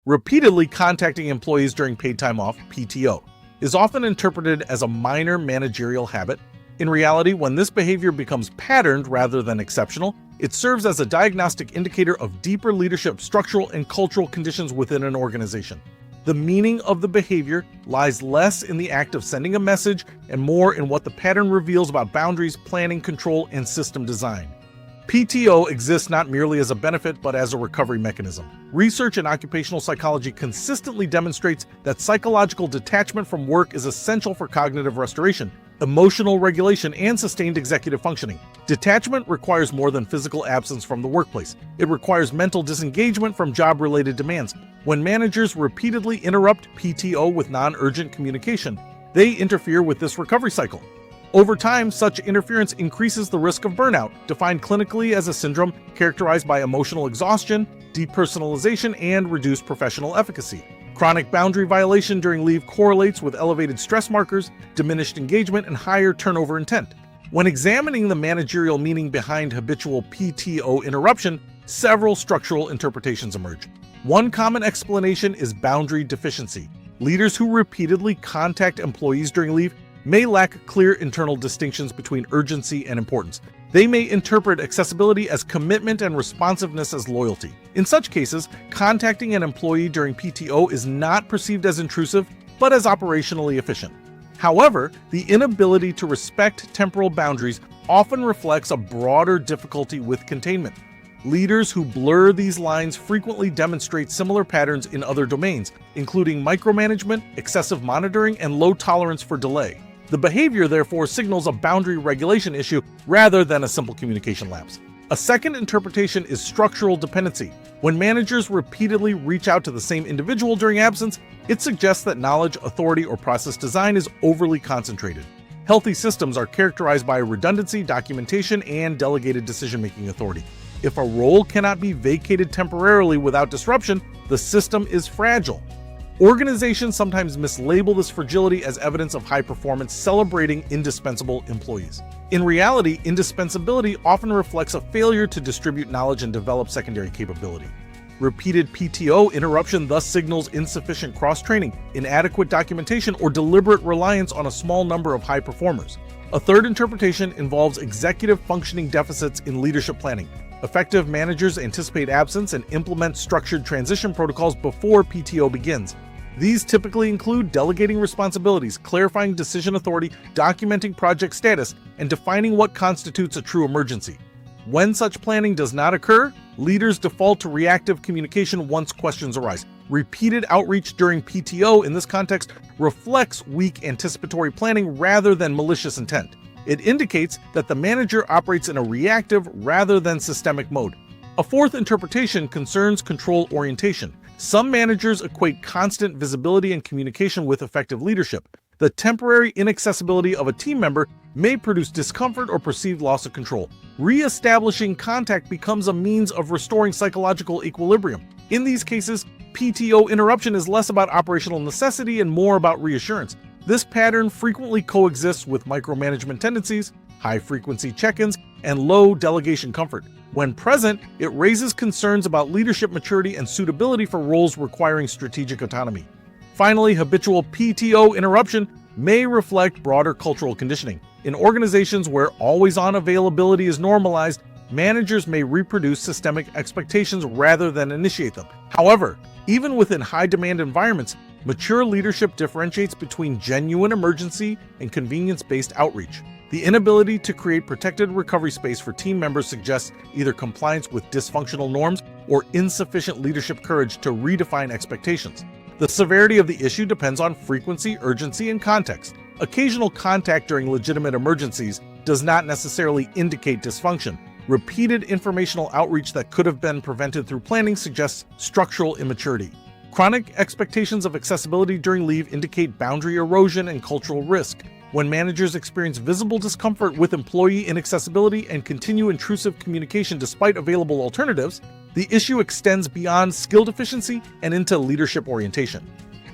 Repeatedly contacting employees during paid time off, PTO, is often interpreted as a minor managerial habit. In reality, when this behavior becomes patterned rather than exceptional, it serves as a diagnostic indicator of deeper leadership, structural, and cultural conditions within an organization. The meaning of the behavior lies less in the act of sending a message and more in what the pattern reveals about boundaries, planning, control, and system design. PTO exists not merely as a benefit, but as a recovery mechanism. Research in occupational psychology consistently demonstrates that psychological detachment from work is essential for cognitive restoration, emotional regulation, and sustained executive functioning. Detachment requires more than physical absence from the workplace. It requires mental disengagement from job-related demands. When managers repeatedly interrupt PTO with non-urgent communication, they interfere with this recovery cycle. Over time, such interference increases the risk of burnout, defined clinically as a syndrome characterized by emotional exhaustion, depersonalization, and reduced professional efficacy. Chronic boundary violation during leave correlates with elevated stress markers, diminished engagement, and higher turnover intent. When examining the managerial meaning behind habitual PTO interruption, several structural interpretations emerge. One common explanation is boundary deficiency. Leaders who repeatedly contact employees during leave may lack clear internal distinctions between urgency and importance. They may interpret accessibility as commitment and responsiveness as loyalty. In such cases, contacting an employee during PTO is not perceived as intrusive, but as operationally efficient. However, the inability to respect temporal boundaries often reflects a broader difficulty with containment. Leaders who blur these lines frequently demonstrate similar patterns in other domains, including micromanagement, excessive monitoring, and low tolerance for delay. The behavior, therefore, signals a boundary regulation issue rather than a simple communication lapse. A second interpretation is structural dependency. When managers repeatedly reach out to the same individual during absence, it suggests that knowledge, authority, or process design is overly concentrated. Healthy systems are characterized by redundancy, documentation, and delegated decision-making authority. If a role cannot be vacated temporarily without disruption, the system is fragile. Organizations sometimes mislabel this fragility as evidence of high performance, celebrating indispensable employees. In reality, indispensability often reflects a failure to distribute knowledge and develop secondary capability. Repeated PTO interruption thus signals insufficient cross-training, inadequate documentation, or deliberate reliance on a small number of high performers. A third interpretation involves executive functioning deficits in leadership planning. Effective managers anticipate absence and implement structured transition protocols before PTO begins. These typically include delegating responsibilities, clarifying decision authority, documenting project status, and defining what constitutes a true emergency. When such planning does not occur, leaders default to reactive communication once questions arise. Repeated outreach during PTO in this context reflects weak anticipatory planning rather than malicious intent. It indicates that the manager operates in a reactive rather than systemic mode. A fourth interpretation concerns control orientation. Some managers equate constant visibility and communication with effective leadership. The temporary inaccessibility of a team member may produce discomfort or perceived loss of control. Re-establishing contact becomes a means of restoring psychological equilibrium. In these cases, PTO interruption is less about operational necessity and more about reassurance. This pattern frequently coexists with micromanagement tendencies, high-frequency check-ins, and low delegation comfort. When present, it raises concerns about leadership maturity and suitability for roles requiring strategic autonomy. Finally, habitual PTO interruption may reflect broader cultural conditioning. In organizations where always-on availability is normalized, managers may reproduce systemic expectations rather than initiate them. However, even within high-demand environments, mature leadership differentiates between genuine emergency and convenience-based outreach. The inability to create protected recovery space for team members suggests either compliance with dysfunctional norms or insufficient leadership courage to redefine expectations. The severity of the issue depends on frequency, urgency, and context. Occasional contact during legitimate emergencies does not necessarily indicate dysfunction. Repeated informational outreach that could have been prevented through planning suggests structural immaturity. Chronic expectations of accessibility during leave indicate boundary erosion and cultural risk. When managers experience visible discomfort with employee inaccessibility and continue intrusive communication despite available alternatives, the issue extends beyond skill deficiency and into leadership orientation.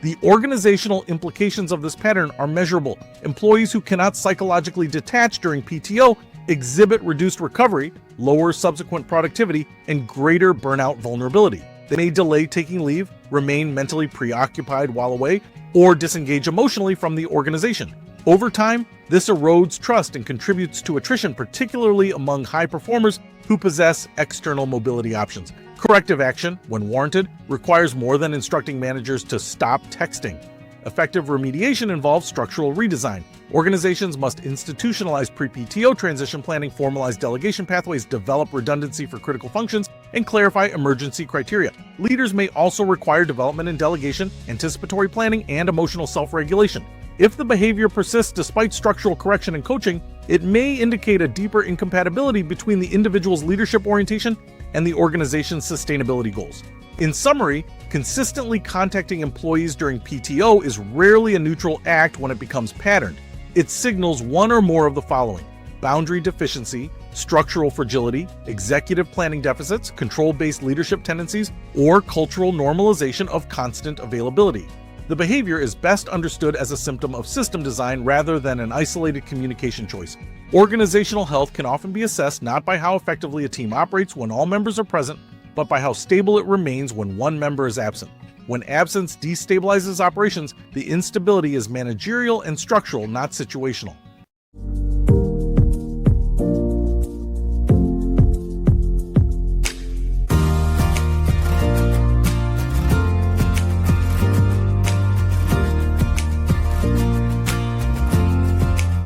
The organizational implications of this pattern are measurable. Employees who cannot psychologically detach during PTO exhibit reduced recovery, lower subsequent productivity, and greater burnout vulnerability. They may delay taking leave, remain mentally preoccupied while away, or disengage emotionally from the organization. Over time, this erodes trust and contributes to attrition, particularly among high performers who possess external mobility options. Corrective action, when warranted, requires more than instructing managers to stop texting. Effective remediation involves structural redesign. Organizations must institutionalize pre-PTO transition planning, formalize delegation pathways, develop redundancy for critical functions, and clarify emergency criteria. Leaders may also require development in delegation, anticipatory planning, and emotional self-regulation. If the behavior persists despite structural correction and coaching, it may indicate a deeper incompatibility between the individual's leadership orientation and the organization's sustainability goals. In summary, consistently contacting employees during PTO is rarely a neutral act when it becomes patterned. It signals one or more of the following: boundary deficiency, structural fragility, executive planning deficits, control-based leadership tendencies, or cultural normalization of constant availability. The behavior is best understood as a symptom of system design rather than an isolated communication choice. Organizational health can often be assessed not by how effectively a team operates when all members are present, but by how stable it remains when one member is absent. When absence destabilizes operations, the instability is managerial and structural, not situational.